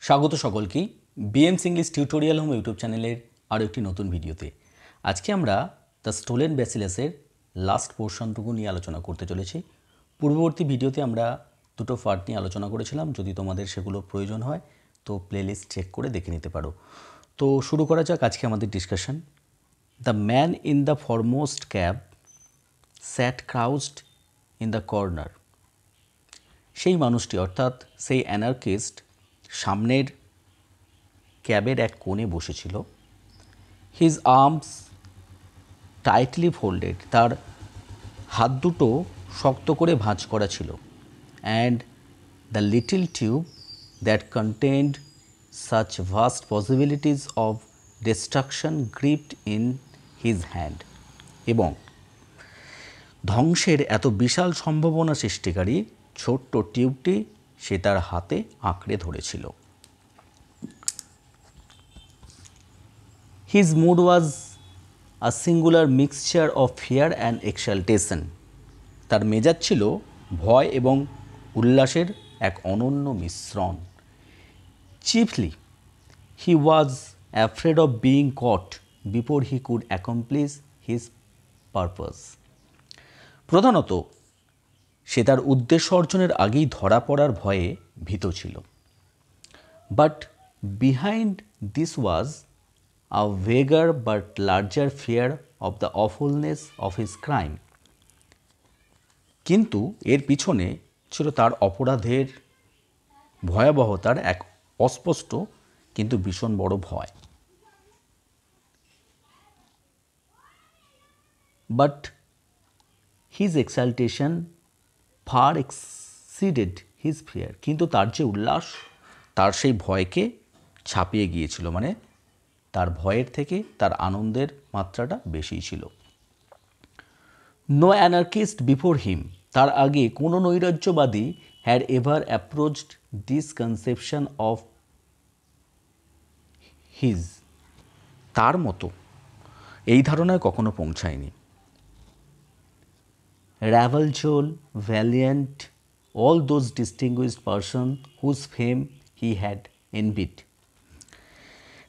স্বাগত সকলকেই বিএমস English tutorial home YouTube চ্যানেলের আরও একটি নতুন ভিডিওতে। আজকে আমরা দ্য স্টোলেন ব্যাসিলাসের লাস্ট পোর্শনটুকু নিয়ে আলোচনা করতে চলেছি। পূর্ববর্তী ভিডিওতে আমরা দুটো পার্ট নিয়ে আলোচনা করেছিলাম। যদি তোমাদের সেগুলো প্রয়োজন হয় তো প্লেলিস্ট চেক করে দেখে নিতে পারো। তো শুরু করা যাক আজকে আমাদের discussion. The man in the foremost cab sat crouched in the corner. সেই মানুষটি অর্থাৎ সেই অ্যানার্কিস্ট সামনের ক্যাবের এক কোণে বসেছিল। হিজ আর্মস টাইটলি ফোল্ডেড, তার হাত দুটো শক্ত করে ভাঁজ করা ছিল। And the little tube that contained such vast possibilities of destruction gripped in his hand, এবং ধ্বংসের এত বিশাল সম্ভাবনা সৃষ্টিকারী ছোট্ট টিউবটি সে তার হাতে আঁকড়ে ধরেছিল। His mood was a singular mixture of fear and exaltation. তার মেজাজ ছিল ভয় এবং উল্লাসের এক অনন্য মিশ্রণ। Chiefly, he was afraid of being caught before he could accomplish his purpose. প্রধানত সে তার উদ্দেশ্য অর্জনের আগেই ধরা পড়ার ভয়ে ভীত ছিল। But behind this was a vaguer but larger fear of the awfulness of his crime. কিন্তু এর পিছনে ছিল তার অপরাধের ভয়াবহতার এক অস্পষ্ট কিন্তু ভীষণ বড় ভয়। But his exaltation far exceeded his fear. কিন্তু তার যে উল্লাস তার সেই ভয়কে ছাপিয়ে গিয়েছিল, মানে তার ভয়ের থেকে তার আনন্দের মাত্রাটা বেশি ছিল। নো অ্যানার্কিস্ট বিফোর হিম, তার আগে কোনো নৈরাজ্যবাদী had ever approached this conception of his, তার মতো এই ধারণায় কখনো পৌঁছায়নি। Ravageur, Valiant, all those distinguished persons whose fame he had envied.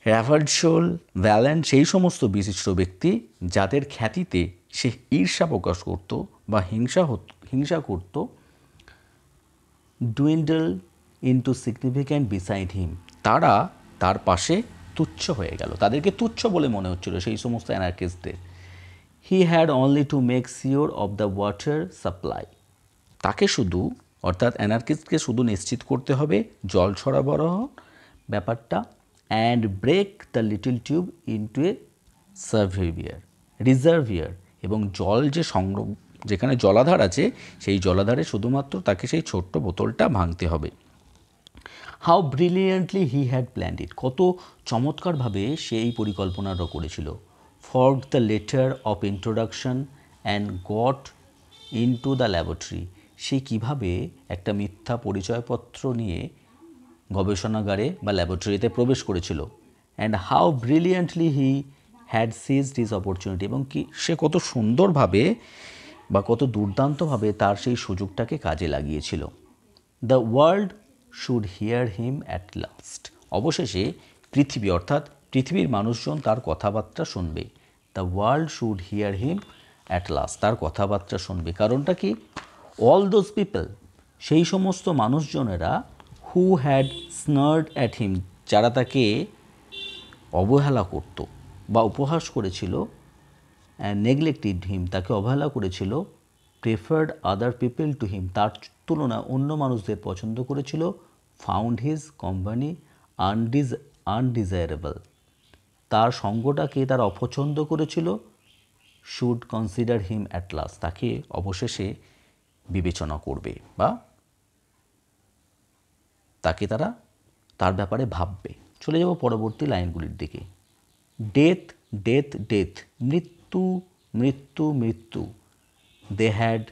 Ravageur, Valiant, সেই সমস্ত বিশিষ্ট ব্যক্তি যাদের খ্যাতিতে সে ঈর্ষা প্রকাশ করত বা হিংসা করত, dwindled into significant beside him, তারা তার পাশে তুচ্ছ হয়ে গেল, তাদেরকে তুচ্ছ বলে মনে হচ্ছিল সেই সমস্ত অ্যানার্কিস্টদের। He had only to make sure of the water supply. তাকে শুধু অর্থাৎ অ্যানার্কিস্টকে শুধু নিশ্চিত করতে হবে জল সরবরাহ ব্যাপারটা, and break the little tube into a reservoir, এবং জল যে সংগ্রহ যেখানে জলাধার আছে সেই জলাধারে শুধুমাত্র তাকে সেই ছোট্ট বোতলটা ভাঙতে হবে। How brilliantly he had planned it, কত চমৎকারভাবে সে এই পরিকল্পনাটা করেছিল। forged the letter of introduction and got into the laboratory, সে কিভাবে একটা মিথ্যা পরিচয়পত্র নিয়ে গবেষণাগারে বা ল্যাবরেটরিতে প্রবেশ করেছিল। And how brilliantly he had ceased his opportunity, এবং কি সে কত সুন্দরভাবে বা কত দুর্দান্তভাবে তার সেই সুযোগটাকে কাজে লাগিয়েছিল। The world should hear him at last, অবশেষে পৃথিবী অর্থাৎ পৃথিবীর মানুষজন তার কথাবার্তা শুনবে। The world should hear him at last, তার কথাবার্তা শুনবে। কারণটা কি? অল দোজ পিপল, সেই সমস্ত মানুষজনেরা, হু হ্যাড স্নার্ড অ্যাট হিম, যারা তাকে অবহেলা করত বা উপহাস করেছিল, অ্যান্ড নেগলেক্টেড হিম, তাকে অবহেলা করেছিল, preferred other people to him, তার তুলনায় অন্য মানুষদের পছন্দ করেছিল, ফাউন্ড হিজ কোম্পানি আনডিজায়ারেবল, তার সঙ্গটাকে তারা অপছন্দ করেছিল, should consider him at last, তাকে অবশেষে বিবেচনা করবে বা তাকে তারা তার ব্যাপারে ভাববে। চলে যাব পরবর্তী লাইনগুলির দিকে। ডেথ ডেথ ডেথ, মৃত্যু মৃত্যু মৃত্যু। They had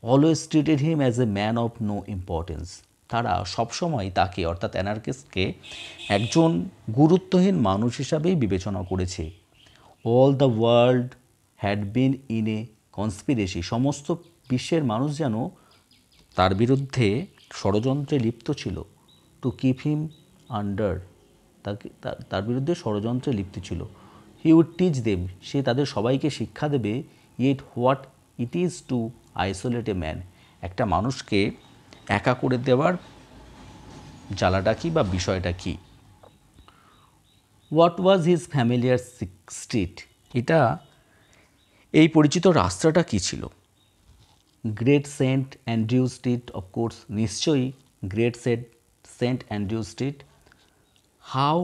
always treated him as a man of no importance, তারা সবসময় তাকে অর্থাৎ অ্যানার্কিস্টকে একজন গুরুত্বহীন মানুষ হিসাবেই বিবেচনা করেছে। All the world had been in a conspiracy, সমস্ত বিশ্বের মানুষ যেন তার বিরুদ্ধে ষড়যন্ত্রে লিপ্ত ছিল। টু কিপ হিম আন্ডার, তার বিরুদ্ধে ষড়যন্ত্রে লিপ্ত ছিল। হি উড টিচ দেম, সে তাদের সবাইকে শিক্ষা দেবে, it what it is to isolate a man, একটা মানুষকে একা করে দেওয়ার জ্বালাটা কী বা বিষয়টা কী। What was his familiar street, এই পরিচিত রাস্তাটা কী ছিল। Great Saint Andrew Street, of course নিশ্চয়ই Great Saint Andrew Street. How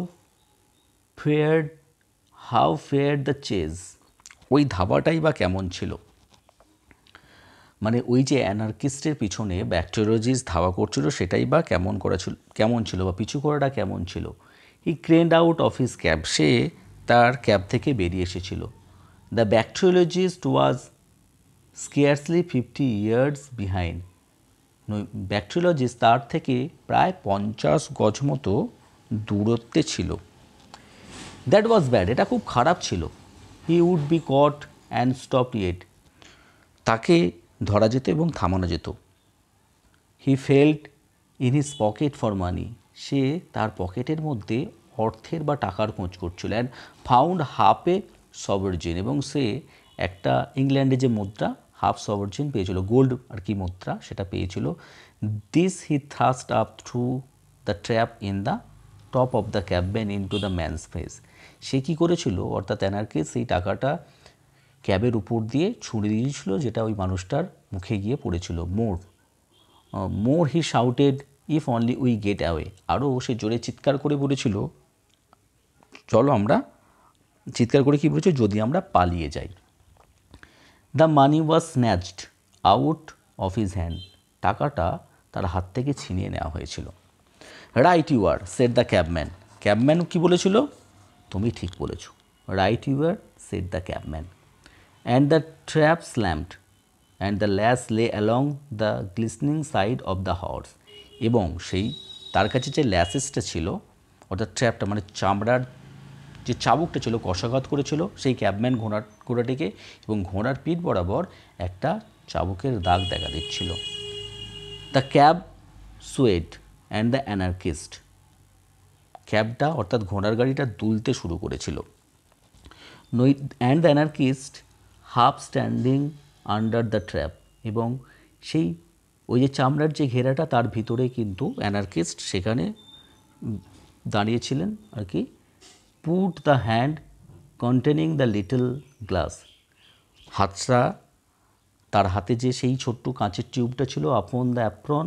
far the chase, ওই ধাবাটাই বা কেমন ছিল। মানে ওই যে অ্যানার্কিস্টের পিছনে ব্যাকটেরিওলজিস্ট ধাওয়া করছিল সেটাই বা কেমন ছিল বা পিছু করাটা কেমন ছিল। হি ক্রেন্ড আউট অফ হিজ ক্যাব, সে তার ক্যাব থেকে বেরিয়ে এসেছিল। The bacteriologist was scarcely 50 years behind, bacteriologist তার থেকে প্রায় 50 গজ মতো দূরত্বে ছিল। দ্যাট ওয়াজ ব্যাড, এটা খুব খারাপ ছিল। He would be caught and stop it, তাকে ধরা যেত এবং থামানো যেত। He felt in his pocket for money, সে তার পকেটের মধ্যে অর্থের বা টাকার খোঁজ করছিল। And found half a sovereign, এবং সে একটা ইংল্যান্ডে যে মুদ্রা হাফ সভার্জিন পেয়েছিল, গোল্ড আর কি মুদ্রা, সেটা পেয়েছিল। This he thrust up through the trap in the top of the cabman into the man's face, সে কী করেছিল, অর্থাৎ অ্যানার্কিস্ট সেই টাকাটা ক্যাবের উপর দিয়ে ছুঁড়ে দিয়েছিল, যেটা ওই মানুষটার মুখে গিয়ে পড়েছিল। More he shouted, if only we get away, আরও সে জোরে চিৎকার করে বলেছিল, চলো আমরা, চিৎকার করে কী বলেছে, যদি আমরা পালিয়ে যাই। The money was snatched out of his hand, টাকাটা তার হাত থেকে ছিনিয়ে নেওয়া হয়েছিল। Right you are, said the cabman, cabman কী বলেছিল, তুমি ঠিক বলেছ। Right you are, said the cabman. And the trap slammed, and the lash lay along the glistening side of the horse, এবং সেই তার কাছে যে ল্যাসেসটা ছিল, অর্থাৎ ট্র্যাপটা মানে চামড়ার যে চাবুকটা ছিল, কষাঘাত করেছিল সেই ক্যাবম্যান ঘোড়াটিকে, এবং ঘোড়ার পিঠ বরাবর একটা চাবুকের দাগ দেখা দিচ্ছিল। The cab swayed and the anarchist, ক্যাবটা অর্থাৎ ঘোড়ার গাড়িটা দুলতে শুরু করেছিল। And the anarchist half standing under the trap, এবং সেই ওই যে চামড়ার যে ঘেরাটা তার ভিতরে কিন্তু অ্যানার্কিস্ট সেখানে দাঁড়িয়েছিলেন আর কি। Put the hand containing the little glass, হাতটা, তার হাতে যে সেই ছোট্ট কাঁচের টিউবটা ছিল, upon the apron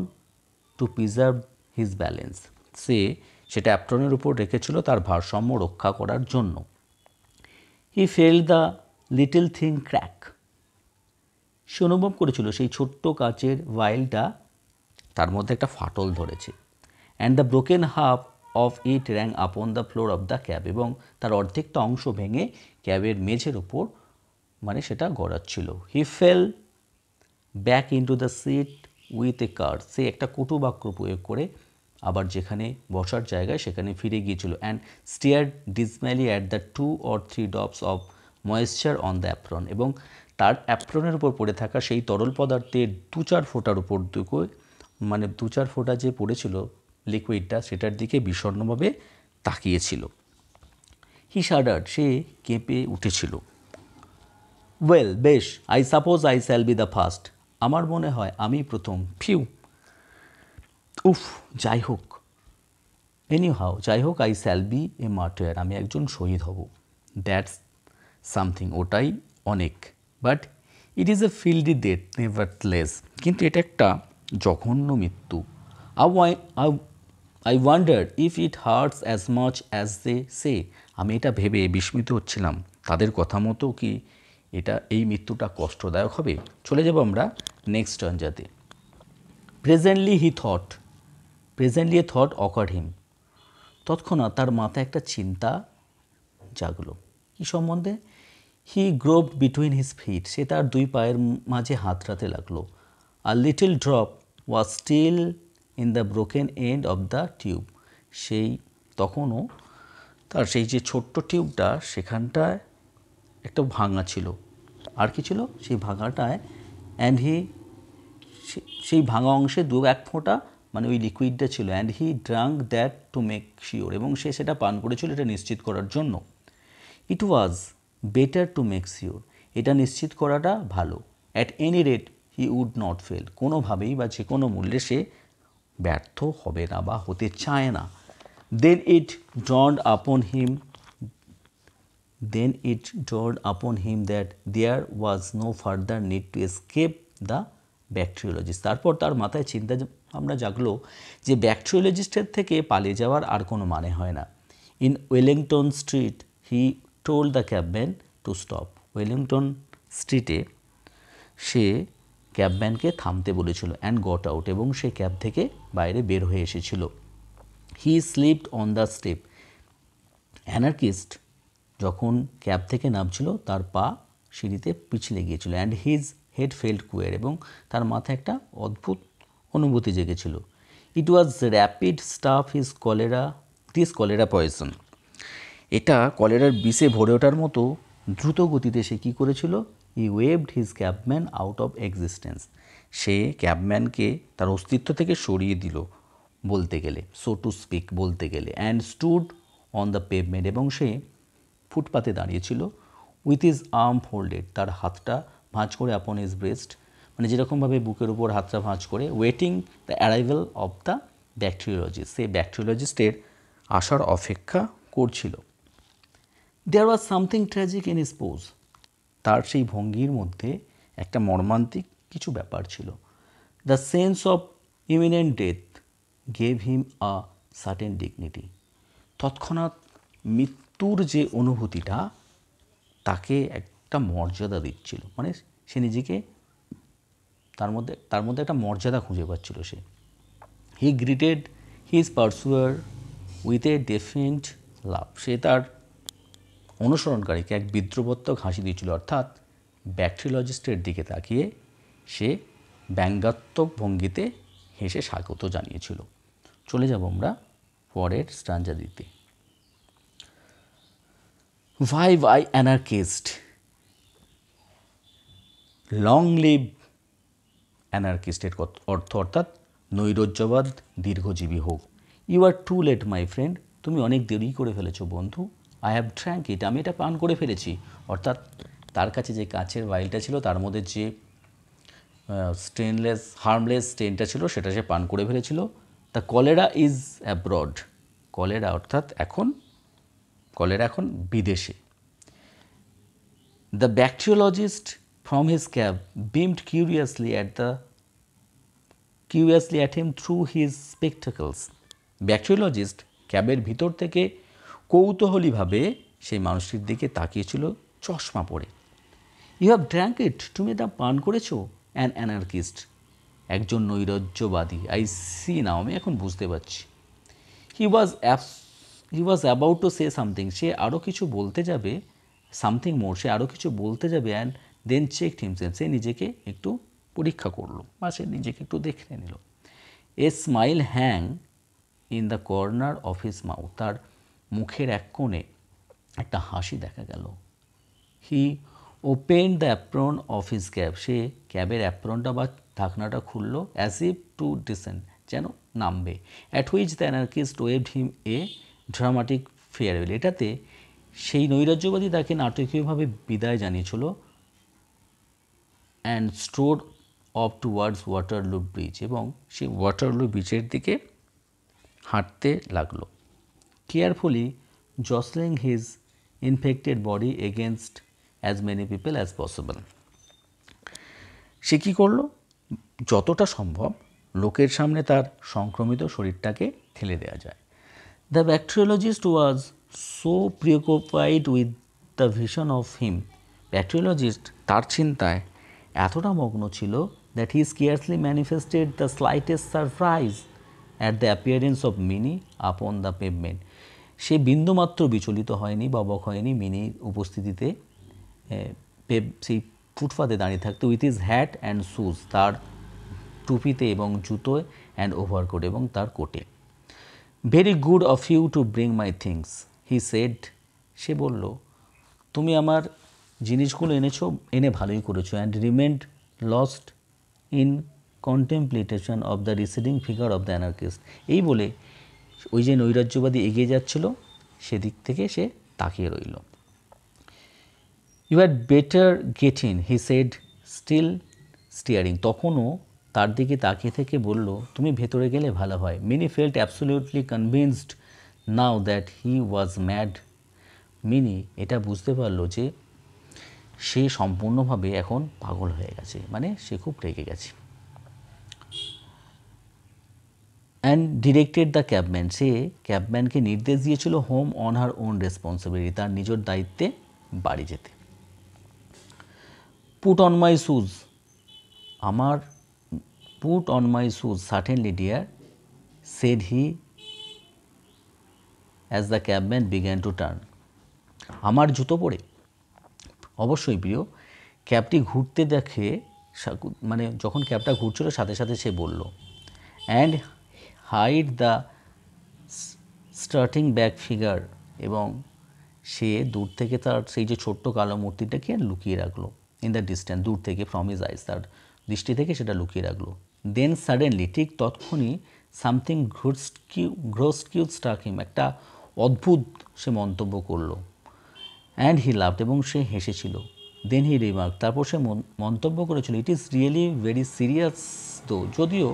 to preserve his balance, সে সেটা অ্যাপ্রনের উপর রেখেছিল তার ভারসাম্য রক্ষা করার জন্য। He felt the little thing crack, সে অনুভব করেছিল সেই ছোট্ট কাচের ভাইলটা তার মধ্যে একটা ফাটল ধরেছে। And the broken half of it rang upon the floor of the cab, এবং তার অর্ধেকটা অংশ ভেঙে ক্যাবের মেঝের ওপর মানে সেটা গড়াচ্ছিল। He fell back into the seat with a curse, সে একটা কটু বাক্য প্রয়োগ করে আবার যেখানে বসার জায়গায় সেখানে ফিরে গিয়েছিল। And stared dismally at the 2 or 3 drops of moisture on the apron, এবং তার অ্যাপ্রনের উপর পড়ে থাকা সেই তরল পদার্থের 2-4 ফোঁটার উপর দিকে, মানে 2-4 ফোঁটা যে পড়েছিল লিকুইডটা, সেটার দিকে বিষণ্ণভাবে তাকিয়েছিল। হি শাডার্ড, সে কেঁপে উঠেছিল। ওয়েল, বেশ, I suppose I shall B the first, আমার মনে হয় আমি প্রথম। ফিউ, উফ, যাই হোক। এনিহাউ, যাই হোক, I shall be a martyr, আমি একজন শহীদ হব। দ্যাটস সামথিং, ওটাই অনেক। But it is a filthy death nevertheless, কিন্তু এটা একটা জঘন্য মৃত্যু। I wonder if it hurts as much as they say, আমি এটা ভেবে বিস্মিত হচ্ছিলাম, তাদের কথা মতো কি এই মৃত্যুটা কষ্টদায়ক হবে। চলে যাব আমরা নেক্সট স্ট্যাঞ্জাতে। Presently a thought occurred him, তৎক্ষণাৎ তার মাথায় একটা চিন্তা জাগলো। কী সম্বন্ধে? He groped between his feet, সে তার 2 পায়ের মাঝে হাতড়াতে লাগলো। A little drop was still in the broken end of the tube, সেই তখনও তার সেই যে ছোট্ট টিউবটা সেখানটায় একটা ভাঙা ছিল। আর কি ছিল সেই ভাঙাটায়? অ্যান্ড সেই ভাঙা অংশে 2-1 ফোঁটা মানে ওই লিকুইডটা ছিল, and he drank that to make sure, এবং সে সেটা পান করেছিল এটা নিশ্চিত করার জন্য। It was better to make sure, এটা নিশ্চিত করাটা ভালো। At any rate he would not fail, কোনোভাবেই বা যে কোনো মূল্যে সে ব্যর্থ হবে না বা হতে চায় না। দেন ইট dawned upon him that there was no further need to escape the bacteriologist. তারপর তার মাথায় চিন্তা আমরা জাগলো যে ব্যাকটেরিওলজিস্টের থেকে পালিয়ে যাওয়ার আর কোনো মানে হয় না। In Wellington Street he told the cabman to stop, Wellington স্ট্রিটে সে ক্যাবম্যানকে থামতে বলেছিল, অ্যান্ড গট আউট, এবং সে ক্যাব থেকে বাইরে বের হয়ে এসেছিল। He slipped on the step, anarchist যখন ক্যাব থেকে নামছিল তার পা সিঁড়িতে পিছলে গিয়েছিল, and his head felt queer, এবং তার মাথায় একটা অদ্ভুত অনুভূতি জেগেছিল। It was rapid stuff this cholera poison, এটা কলেরার বিষে ভরে ওঠার মতো দ্রুত গতিতে সে কী করেছিল, he waved his cabman out of existence, সে ক্যাবম্যানকে তার অস্তিত্ব থেকে সরিয়ে দিল বলতে গেলে, সো টু স্পিক বলতে গেলে, and stood on the pavement, এবং সে ফুটপাতে দাঁড়িয়েছিল, উইথ হিজ আর্ম ফোল্ডেড, তার হাতটা ভাঁজ করে আপন হিজ ব্রেস্ট, মানে যেরকমভাবে বুকের উপর হাতটা ভাঁজ করে, waiting the arrival of the bacteriologist, সে ব্যাকটেরিওলজিস্টের আসার অপেক্ষা করছিল। There was something tragic in his pose, তার সেই ভঙ্গির মধ্যে একটা মর্মান্তিক কিছু ব্যাপার ছিল। The sense of imminent death gave him a certain dignity, তৎক্ষণাৎ মৃত্যুর যে অনুভূতিটা তাকে একটা মর্যাদা দিচ্ছিল, মানে সে নিজেকে তার মধ্যে একটা মর্যাদা খুঁজে পাচ্ছিল সে। He greeted his pursuer with a definite laugh, সে তার অনুসরণকারীকে এক বিদ্রুপাত্মক হাসি দিয়েছিল, অর্থাৎ ব্যাকটেরিওলজিস্টের দিকে তাকিয়ে সে ব্যঙ্গাত্মক ভঙ্গিতে হেসে স্বাগত জানিয়েছিল। চলে যাব আমরা পরের স্ট্যাঞ্জা দিতে। Why anarchist? লং লিভ অ্যানার্কিস্টের অর্থ অর্থাৎ নৈরাজ্যবাদ দীর্ঘজীবী হোক। You are too late my friend, তুমি অনেক দেরি করে ফেলেছো বন্ধু। আই হ্যাভ ড্র্যাঙ্ক ইট, আমি এটা পান করে ফেলেছি, অর্থাৎ তার কাছে যে কাচের ভাইলটা ছিল তার মধ্যে যে হার্মলেস স্টেনটা ছিল সেটা সে পান করে ফেলেছিল। The cholera is abroad, cholera এখন বিদেশে। The bacteriologist from his cab beamed curiously at him through his spectacles, bacteriologist ক্যাবের ভিতর থেকে কৌতূহলীভাবে সেই মানুষটির দিকে তাকিয়েছিল চশমা পরে। ইউ হ্যাভ ড্র্যাঙ্ক ইট, তুমি এটা পান করেছো। অ্যান অ্যানার্কিস্ট, একজন নৈরাজ্যবাদী। আই সি নাও, আমি এখন বুঝতে পারছি। He was about to say something, সে আরও কিছু বলতে যাবে, সামথিং মোর, সে আরও কিছু বলতে যাবে, অ্যান্ড দেন চেকড হিমসেলফ, সে নিজেকে একটু পরীক্ষা করলো বা সে নিজেকে একটু দেখে নিল। A smile hung in the corner of his mouth, তার মুখের এক কোণে একটা হাসি দেখা গেল। He opened the apron of his cab, সে ক্যাবের অ্যাপ্রনটা বা ঢাকনাটা খুললো, অ্যাজ ইফ টু ডিসেন্ড, যেন নামবে। At which the anarchist waved him a dramatic farewell, এটাতে সেই নৈরাজ্যবাদী তাকে নাটকীয়ভাবে বিদায় জানিয়েছিল। And strode off towards Waterloo Bridge, এবং সেই ওয়াটারলু ব্রিজের দিকে হাঁটতে লাগলো। Carefully jostling his infected body against as many people as possible, সে কী করলো, যতটা সম্ভব লোকের সামনে তার সংক্রমিত শরীরটাকে ঠেলে দেওয়া যায়। The bacteriologist was so preoccupied with the vision of him, bacteriologist তার চিন্তায় এতটা মগ্ন ছিল that he scarcely manifested the slightest surprise at the appearance of Minnie upon the pavement, সে বিন্দুমাত্র বিচলিত হয়নি বা অবাক হয়নি মিনির উপস্থিতিতে সেই ফুটপাতে দাঁড়িয়ে থাকতে, with his hat and shoes, তার টুপিতে এবং জুতোয়, অ্যান্ড ওভারকোট, এবং তার কোটে। Very good of you to bring my things, he said, সে বলল, তুমি আমার জিনিসগুলো এনে ভালোই করেছো। And remained lost in contemplation of the receding figure of the anarchist. এই বলে ওই যে নৈরাজ্যবাদী এগিয়ে যাচ্ছিল সেদিক থেকে সে তাকিয়ে রইল। You had better get in, he said, still staring. তখনও তার দিকে তাকিয়ে থেকে বলল, তুমি ভেতরে গেলে ভালো হয়। Mini felt absolutely convinced now that he was mad. Mini এটা বুঝতে পারল যে সে সম্পূর্ণভাবে এখন পাগল হয়ে গেছে, মানে সে খুব রেগে গেছে। অ্যান্ড ডিরেক্টেড দ্য ক্যাবম্যান, সে ক্যাবম্যানকে নির্দেশ দিয়েছিল home on her own responsibility, তার নিজের দায়িত্বে বাড়ি যেতে। পুট অন মাই শুজ, আমার put on my shoes certainly dear, said he as the cabman began to turn. আমার জুতো পরে, অবশ্যই প্রিয়। ক্যাবটি ঘুরতে দেখে, মানে যখন ক্যাবটা ঘুরছিল সাথে সাথে সে বলল, and hide the starting back figure, এবং সে দূর থেকে তার সেই যে ছোট্ট কালো মূর্তিটাকে লুকিয়ে রাখলো। ইন দ্য ডিস্টেন্স, দূর থেকে, ফ্রম হিজ আইস, তার দৃষ্টি থেকে সেটা লুকিয়ে রাখলো। দেন সাডেনলি, ঠিক তৎক্ষণই, সামথিং গ্রোস্কিউ স্ট্রাক হিম, একটা অদ্ভুত সে মন্তব্য করলো। অ্যান্ড হি লাভড, এবং সে হেসেছিল। দেন হি রিমার্ক, তারপর সে মন্তব্য করেছিল, it is really very serious দো, যদিও,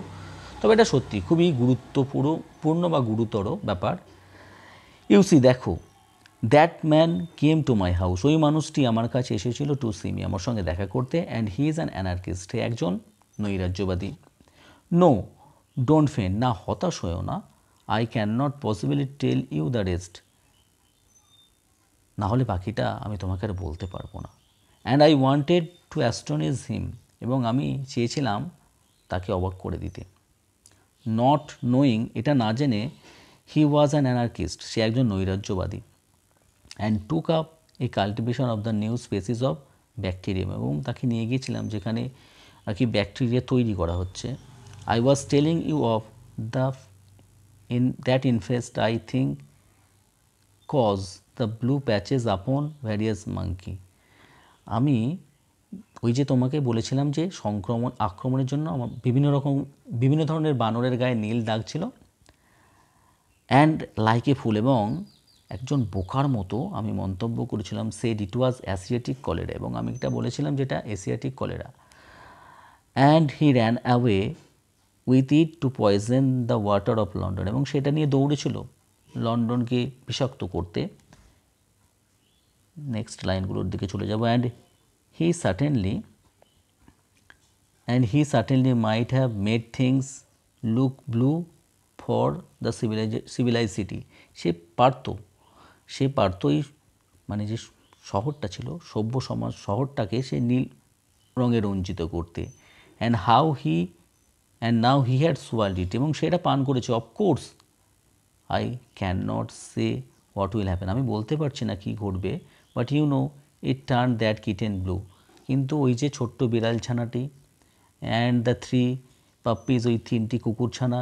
তবে এটা সত্যি খুবই গুরুত্বপূর্ণ বা গুরুতর ব্যাপার। ইউসি, দেখো, that man came to my house, ওই মানুষটি আমার কাছে এসেছিল টু সি মি, আমার সঙ্গে দেখা করতে। And he is an anarchist, সে একজন নৈরাজ্যবাদী। নো, ডোন্ট ফেন্ট, না হতাশ হয়েও না। I can not possibly tell you the rest, না হলে বাকিটা আমি তোমাকে আর বলতে পারবো না। And I wanted to astonish him, এবং আমি চেয়েছিলাম তাকে অবাক করে দিতে। নট নোয়িং, এটা না জেনে, হি ওয়াজ অ্যান অ্যানার্কিস্ট, সে একজন নৈরাজ্যবাদী। And took up a cultivation of the new species of bacterium, এবং তাকে নিয়ে গিয়েছিলাম যেখানে আর কি ব্যাকটেরিয়া তৈরি করা হচ্ছে। I was telling you of the that infest I think cause the blue patches upon various monkey, আমি ওই যে তোমাকে বলেছিলাম যে আক্রমণের জন্য আমার বিভিন্ন ধরনের বানরের গায়ে নীল দাগ ছিল। অ্যান্ড লাইক এ ফুল, এবং একজন বোকার মতো আমি মন্তব্য করেছিলাম, সেড ইট ওয়াজ অ্যাসিয়াটিক কলেরা, এবং আমি এটা বলেছিলাম যেটা Asiatic cholera. And he ran away with it to poison the water of London, এবং সেটা নিয়ে দৌড়েছিল লন্ডনকে বিষাক্ত করতে। নেক্সট লাইনগুলোর দিকে চলে যাব। And he certainly might have made things look blue for the civilise city, সে পারতই মানে যে শহরটা ছিল, সভ্য সমাজ শহরটাকে সে নীল রঙে রঞ্জিত করতে। অ্যান্ড নাও হি হ্যাড সোয়াল্ড ইট, এবং সেটা পান করেছে। Of course I can not say what will happen, আমি বলতে পারছি না কী ঘটবে, but you know it turn that kitten blue, কিন্তু ওই যে ছোট্ট বিড়াল ছানাটি, অ্যান্ড দ্য 3 পাপ্পিজ, ওই 3টি কুকুরছানা,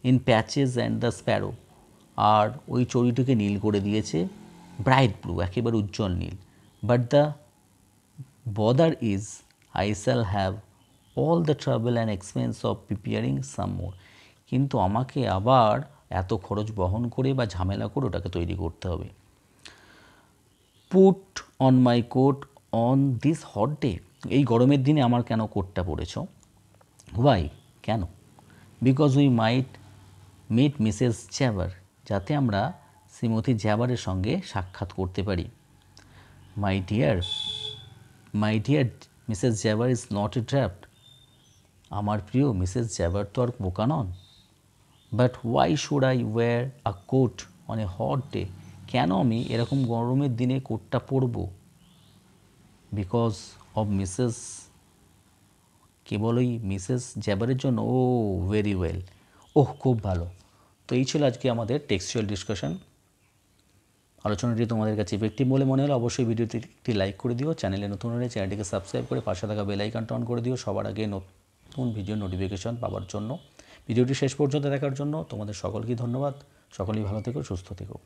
in patches and the sparrow, আর ওই চড়ুইটিকে নীল করে দিয়েছে, ব্রাইট ব্লু, একেবারে উজ্জ্বল নীল। But the bother is I shall have all the travel and expense of preparing some more, কিন্তু আমাকে আবার এত খরচ বহন করে বা ঝামেলা করে ওটাকে তৈরি করতে হবে। Put on my coat on this hot day, এই গরমের দিনে আমার কেন কোটটা পরেছ? হোয়াই, কেন? Because we might meet Mrs Jabber, যাতে আমরা শ্রীমতী জ্যাবারের সঙ্গে সাক্ষাৎ করতে পারি। My dear Mrs Jabber is not a draught, আমার প্রিয় মিসেস জ্যাবার তো আর বোকা নন। But why should I wear a coat on a hot day, কেন আমি এরকম গরমের দিনে কোটটা পরব? বিকজ অফ মিসেস, কেবল ওই মিসেস জ্যাবারের জন্য। ও ভেরি ওয়েল, ওহ খুব ভালো। তো এই ছিল আজকে আমাদের টেক্সচুয়াল ডিসকাশন। আলোচনাটি তোমাদের কাছে ইফেক্টিভ বলে মনে হলে অবশ্যই ভিডিওটি একটি লাইক করে দিও। চ্যানেলে নতুন হলে চ্যানেলটিকে সাবস্ক্রাইব করে পাশে থাকা বেল আইকনটা অন করে দিও সবার আগে নতুন ভিডিও নোটিফিকেশন পাওয়ার জন্য। ভিডিওটি শেষ পর্যন্ত দেখার জন্য তোমাদের সকলকে ধন্যবাদ। সকলেই ভালো থেকো, সুস্থ থেকো।